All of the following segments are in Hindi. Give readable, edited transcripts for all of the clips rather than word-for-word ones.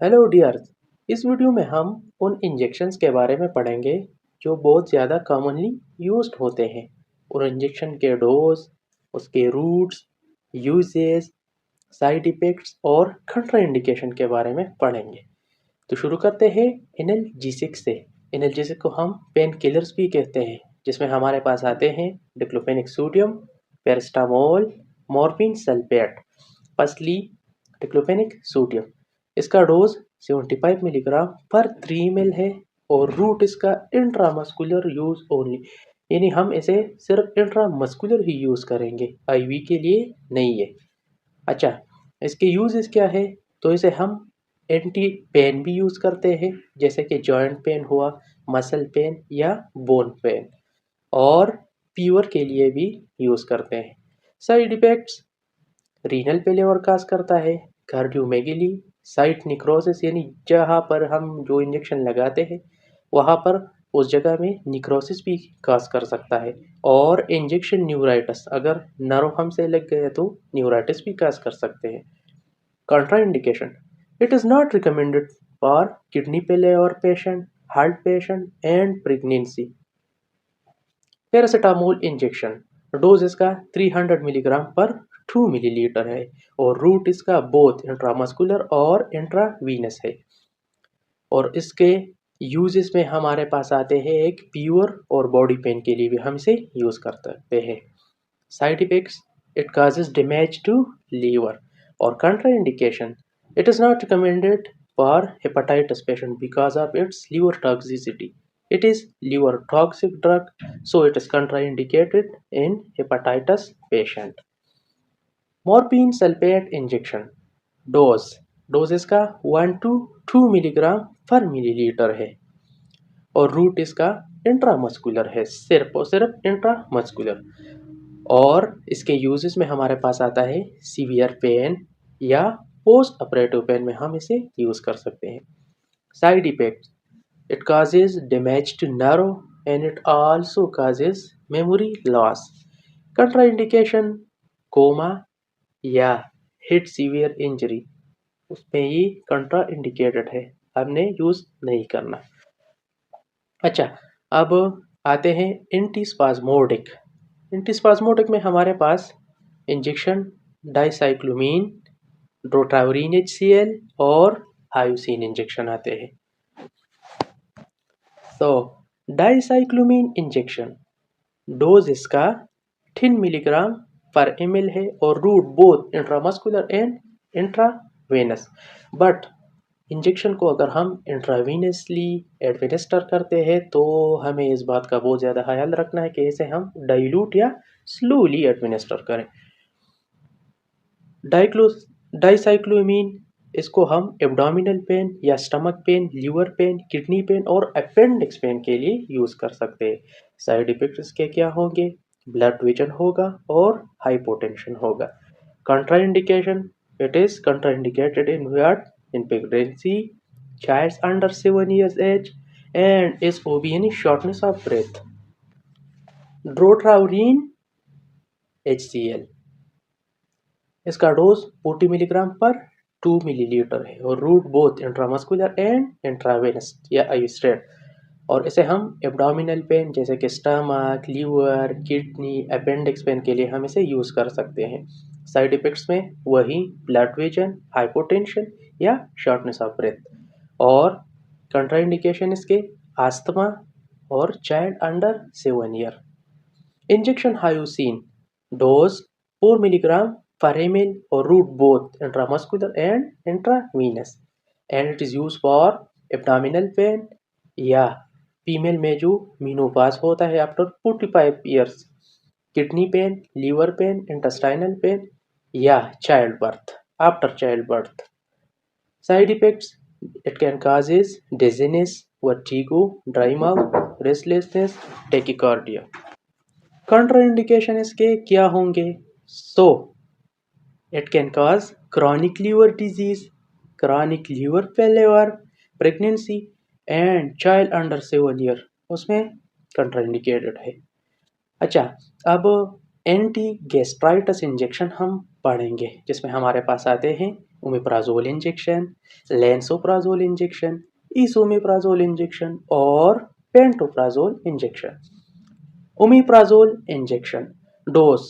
Hello dears. इस वीडियो में हम उन इंजेक्शंस के बारे में पढ़ेंगे जो बहुत ज़्यादा कॉमनली यूज्ड होते हैं। और इंजेक्शन के डोज, उसके रूट्स, यूजेस, साइड इफ़ेक्ट्स और कंट्राइंडिकेशन के बारे में पढ़ेंगे। तो शुरू करते हैं एनाल्जेसिक से। एनाल्जेसिक को हम पेन किलर्स भी कहते हैं, जिसमें हमारे पास आते हैं diclofenac sodium, paracetamol, morphine sulphate. Firstly diclofenac sodium, इसका डोज 75 मिलीग्राम पर 3 ml है और रूट इसका इंट्रामस्कुलर यूज ओनली, यानी हम इसे सिर्फ इंट्रामस्कुलर ही यूज करेंगे, आईवी के लिए नहीं है। अच्छा, इसके यूजेस क्या है? तो इसे हम एंटी पेन भी यूज करते हैं, जैसे कि जॉइंट पेन हुआ, मसल पेन या बोन पेन, और फीवर के लिए भी यूज करते हैं। साइड इफेक्ट्स: रीनल फेलियर काज करता है, कार्डियोमेगली, साइट निक्रोसिस, यानी जहाँ पर हम जो इंजेक्शन लगाते हैं वहाँ पर उस जगह में निक्रोसिस भी काज कर सकता है, और इंजेक्शन न्यूराइटिस, अगर नर्व हमसे लग गया तो न्यूराइटिस भी काज कर सकते हैं। Contraindication: it is not recommended for kidney failure patient, heart patient and pregnancy. Paracetamol injection, dose इसका 300 मिलीग्राम पर 2 मिलीलीटर है और रूट इसका बोथ इंट्रामस्कुलर और इंट्रावीनस है। और इसके यूजेस में हमारे पास आते हैं एक फीवर और बॉडी पेन के लिए भी हम इसे यूज कर सकते हैं। Side effects: it causes damage to liver। और contraindication: it is not recommended for hepatitis patient because of its liver toxicity. It is liver toxic drug, so it is contraindicated in hepatitis patient. Morphine sulphate injection, dose dose इसका 1 to 2 मिलीग्राम पर मिलीलीटर है और रूट इसका इंट्रामस्कुलर है, सिर्फ और सिर्फ इंट्रामस्कुलर। और इसके यूजेस में हमारे पास आता है सीवियर पेन या पोस्ट ऑपरेटिव पेन में हम इसे यूज कर सकते हैं। Side effects: it causes damage to nerve and it also causes memory loss. Contraindication: coma या हिट सीवियर इंजरी, उसमें ये कंट्रा इंडिकेटेड है, हमने यूज नहीं करना। अच्छा, अब आते हैं एंटीस्पाज्मोडिक। एंटीस्पाज्मोडिक में हमारे पास इंजेक्शन डाइसाइक्लोमीन, ड्रोटावरीन HCl और हायोसिन इंजेक्शन आते हैं। तो डाइसाइक्लोमीन इंजेक्शन, डोज इसका 10 मिलीग्राम पर ml है और route both intramuscular and intravenous. But injection को अगर हम इंट्रावीनसली एडमिनिस्टर करते हैं तो हमें इस बात का बहुत ज़्यादा ख्याल रखना है कि इसे हम डाइल्यूट या स्लोली एडमिनिस्टर करें। डाइसाइक्लोमीन, इसको हम एब्डोमिनल पेन या stomach pain, liver pain, kidney pain और अपेंडिक्स पेन के लिए यूज़ कर सकते हैं। साइड इफेक्ट्स इसके क्या होंगे? ब्लड विजन होगा और हाइपोटेंशन होगा। Contraindication: it is contraindicated in what? In pregnancy, child under 7 years age and is OB, यानी shortness of breath. Drotaverine HCl, इसका डोज 40 मिलीग्राम पर 2 मिलीलीटर है और route both intramuscular and intravenous या आइस्ट्रेट। और इसे हम एब्डोमिनल पेन जैसे कि stomach, liver, kidney, appendix pain के लिए हम इसे यूज़ कर सकते हैं। साइड इफेक्ट्स में वही ब्लड विजन, हाइपोटेंशन या शॉर्टनेस ऑफ ब्रेथ। और कंट्राइंडिकेशन इसके आस्थमा और child under 7 year. Injection hyoscine, dose 4 milligram per ml or root both intramuscular and intravenous, and it is used for abdominal pain या फीमेल में जो मीनोपाज होता है after 45 years, kidney pain, liver pain, intestinal pain या child birth, after child birth. Side effects: it can causes dizziness, vertigo, dry mouth, restlessness, tachycardia। Contraindication इसके क्या होंगे? So it can cause chronic liver disease, chronic liver failure, pregnancy and child under 7 year, उसमें कंट्राइंडिकेटेड है। अच्छा, अब एंटी गैस्ट्राइटिस इंजेक्शन हम पढ़ेंगे, जिसमें हमारे पास आते हैं omeprazole injection, lansoprazole injection, esomeprazole injection or pantoprazole injection. Omeprazole injection dose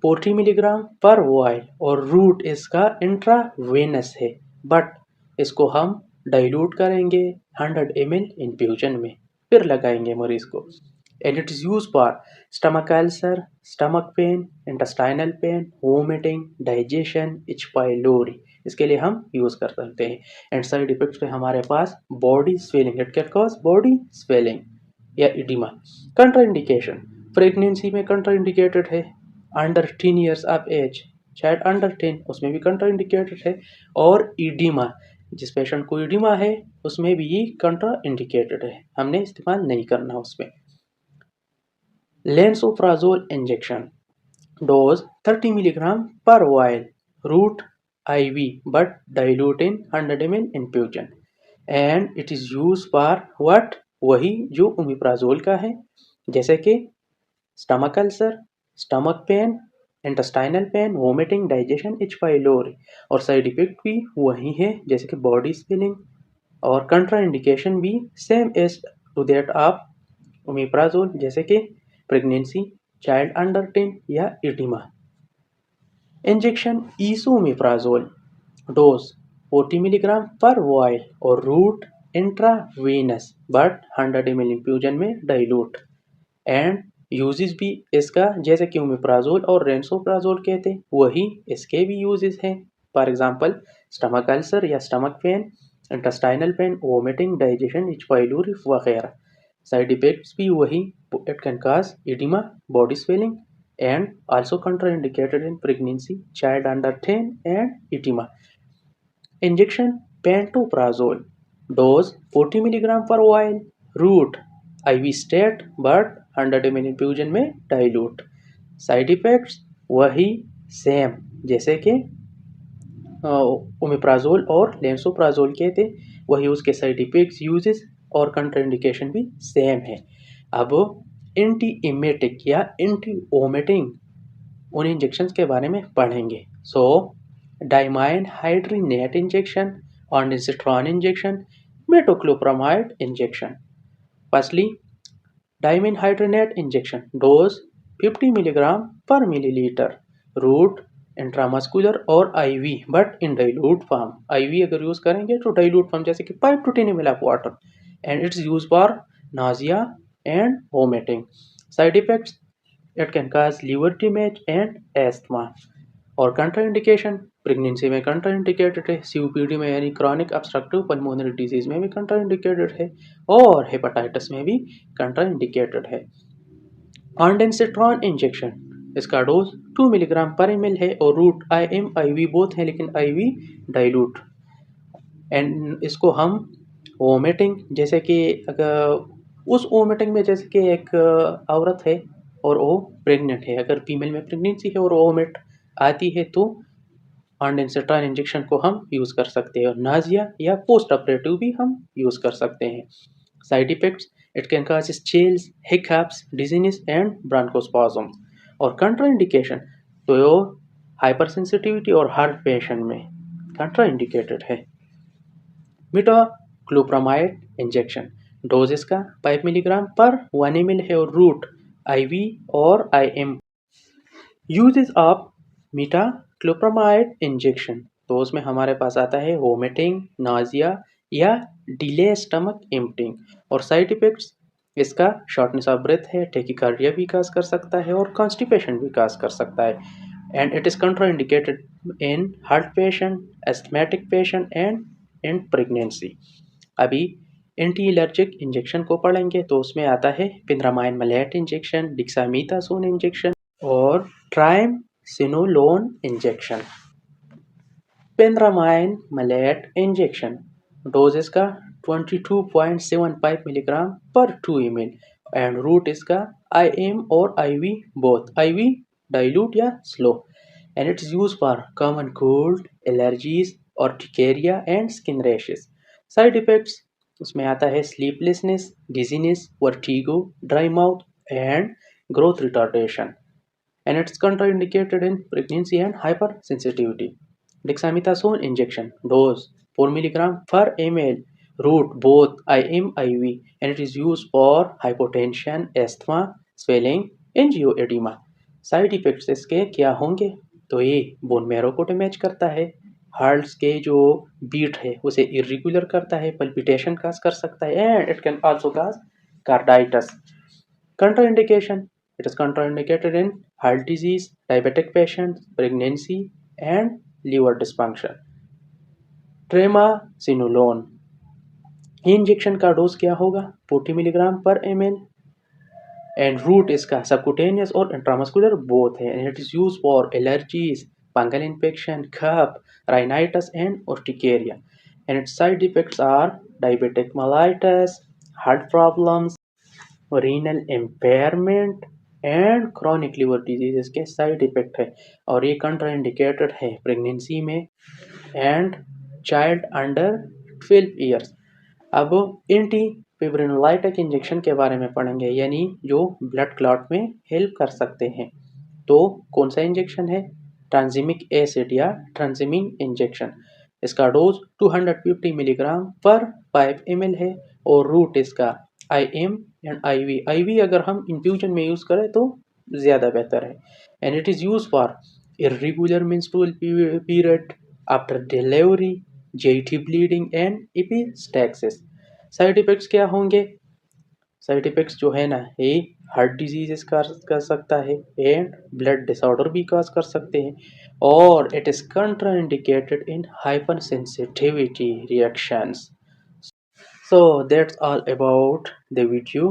40 milligram पर वाइल और रूट इसका इंट्रावेनस है, बट इसको हम डाइल्यूट करेंगे 100 ml इन्फ्यूजन में, फिर लगाएंगे मरीज को. And it is use for stomach ulcer, stomach pain, intestinal pain, vomiting, digestion, H pylori, इसके लिए हम यूज कर सकते हैं. एंड साइड इफेक्ट्स में हमारे पास body swelling, it can cause body swelling या इडिमा. कंट्राइंडिकेशन प्रेगनेंसी में कंट्राइंडिकेटेड है, under 10 years of age, child under 10 उसमें भी कंट्राइंडिकेटेड है, और इडिमा जिस पेशेंट को इडिमा है उसमें भी ये कंट्राइंडिकेटेड है, हमने इस्तेमाल नहीं करना उसमें. लेंसोप्राजोल इंजेक्शन डोज 30 मिलीग्राम पर vial, route IV but dilute in 100 ml infusion, and it is used for what, वही जो ओमिप्राजोल का है, जैसे कि stomach ulcer, stomach pain, intestinal pain, vomiting, digestion, H pylori, और साइड इफेक्ट भी वही है जैसे कि बॉडी स्वेलिंग, और कंट्राइंडिकेशन भी same as to that of omeprazole, जैसे कि प्रेगनेंसी, चाइल्ड अंडर 10 या oedema. Injection esomeprazole dose 40 milligram पर वाइल और route intravenous but 100 ml infusion में डाइल्यूट. एंड यूजेस भी इसका जैसे कि ओमेप्राजोल और लेंसोप्राजोल के थे वही इसके भी यूजेस हैं. फॉर एग्जांपल स्टमक अल्सर या stomach pain, intestinal pain, vomiting, digestion, H pylori वगैरह. साइड इफेक्ट्स भी वही, it can cause oedema, body swelling, and also contraindicated in pregnancy, child under 10 and edema. Injection pantoprazole dose 40 milligram पर vial, route IV state but 100 ml infusion में dilute. साइड इफेक्ट्स वही सेम जैसे कि ओमेप्राजोल और लेंसोप्राजोल के थे वही, उसके साइड इफेक्ट्स, यूजेस और कंट्राइंडिकेशन भी सेम है. अब एंटी इमेटिक या एंटी ओमेटिंग उन इंजेक्शन के बारे में पढ़ेंगे. So dimenhydrinate injection, ondansetron injection, metoclopramide injection. Firstly dimenhydrinate injection dose 50 milligram पर मिलीलीटर, रूट इंट्रामस्कुलर और IV but in dilute form. IV अगर यूज करेंगे तो डाइल्यूट फॉर्म जैसे कि 5 to 10 ml of water. And its use for Nazia and vomiting. Side effects, it can cause liver damage and asthma. और contraindication, प्रेगनेंसी में contraindicated है, COPD में यानी chronic obstructive pulmonary disease में भी contraindicated है, और हेपेटाइटिस में भी contraindicated है. ऑन्डेंसिट्रॉन इंजेक्शन इसका डोज 2 मिलीग्राम पर ml है और रूट IM IV बोथ है, लेकिन IV डाइल्यूट. एंड इसको हम वोमिटिंग, जैसे कि अगर उस वोमिटिंग में जैसे कि एक औरत है और वो प्रेग्नेंट है, अगर फीमेल में प्रेगनेंसी है और वोमिट आती है तो ऑन्डेंसिट्रॉन इंजेक्शन को हम यूज़ कर सकते हैं. और नाजिया या पोस्ट ऑपरेटिव भी हम यूज़ कर सकते हैं. Side effects, it can cause chills, hiccups, dizziness and bronchospasm. और कंट्राइंडिकेशन तो हाइपर सेंसिटिविटी और हार्ट पेशेंट में कंट्राइंडिकेटेड है. मेटोक्लोप्रामाइड इंजेक्शन डोज इसका 5 मिलीग्राम पर 1 ml है और रूट IV और IM. Uses of metoclopramide injection तो उसमें हमारे पास आता है वोमिटिंग, नाजिया या डिले स्टमक एम्प्टिंग. और साइड इफेक्ट्स इसका शॉर्टनेस ऑफ ब्रेथ है, टेकिकार्डिया भी काज कर सकता है और कॉन्स्टिपेशन भी काज कर सकता है. And it is contraindicated in heart patient, asthmatic patient and in pregnancy. अभी एंटी एलर्जिक इंजेक्शन को पढ़ेंगे तो उसमें आता है pheniramine maleate injection, dexamethasone injection और triamcinolone injection. Pheniramine maleate injection dose इसका 22.75 मिलीग्राम पर 2 ml एंड रूट इसका IM और IV बोथ, IV डाइल्यूट या slow. And its use for common cold, allergies और urticaria and skin rashes. Side effects उसमें आता है sleeplessness, dizziness, vertigo, dry mouth and growth retardation. And it's contraindicated in pregnancy and hyper sensitivity. Dexamethasone injection dose 4 milligram per ml route both IM IV and it is used for hypotension, asthma, swelling, angioedema. Side effects इसके क्या होंगे? तो ये बोन मैरो को डैमेज करता है, हार्ट्स के जो बीट है उसे इरेगुलर करता है, पल्पिटेशन काज कर सकता है and it can also cause carditis. Contraindication: it is contraindicated in heart disease, diabetic patients, pregnancy and liver dysfunction. Triamcinolone injection का डोज क्या होगा? 40 मिलीग्राम पर ml एंड रूट इसका सबकुटेनियस और इंट्रामस्कुलर बोथ है and it is use for allergies, fungal infection, cough, rhinitis and urticaria. And its side effects are diabetic mellitus, heart problems, renal impairment and chronic liver disease इसके साइड इफेक्ट है और ये कंट्राइंडिकेटेड है प्रेगनेंसी में एंड चाइल्ड अंडर 12 ईयर्स. अब एंटी फिब्रिनोलाइटिक इंजेक्शन के बारे में पढ़ेंगे यानी जो ब्लड क्लॉट में हेल्प कर सकते हैं. तो कौन सा इंजेक्शन है? ट्रांजिमिक एसिड या ट्रांजिमिन इंजेक्शन. इसका डोज 250 मिलीग्राम पर 5 ml है और रूट इसका IM एंड IV अगर हम इन्फ्यूजन में यूज़ करें तो ज़्यादा बेहतर है and it is use for irregular menstrual period, after delivery, jetty bleeding and epistaxis. Side effects क्या होंगे? साइड इफेक्ट्स जो है ना ये हार्ट डिजीजेस कर सकता है एंड ब्लड डिसऑर्डर भी काज कर सकते हैं और it is contraindicated in hyper sensitivity reactions. So that's all about the video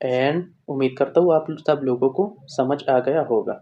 and उम्मीद करता हूँ आप सब लोगों को समझ आ गया होगा.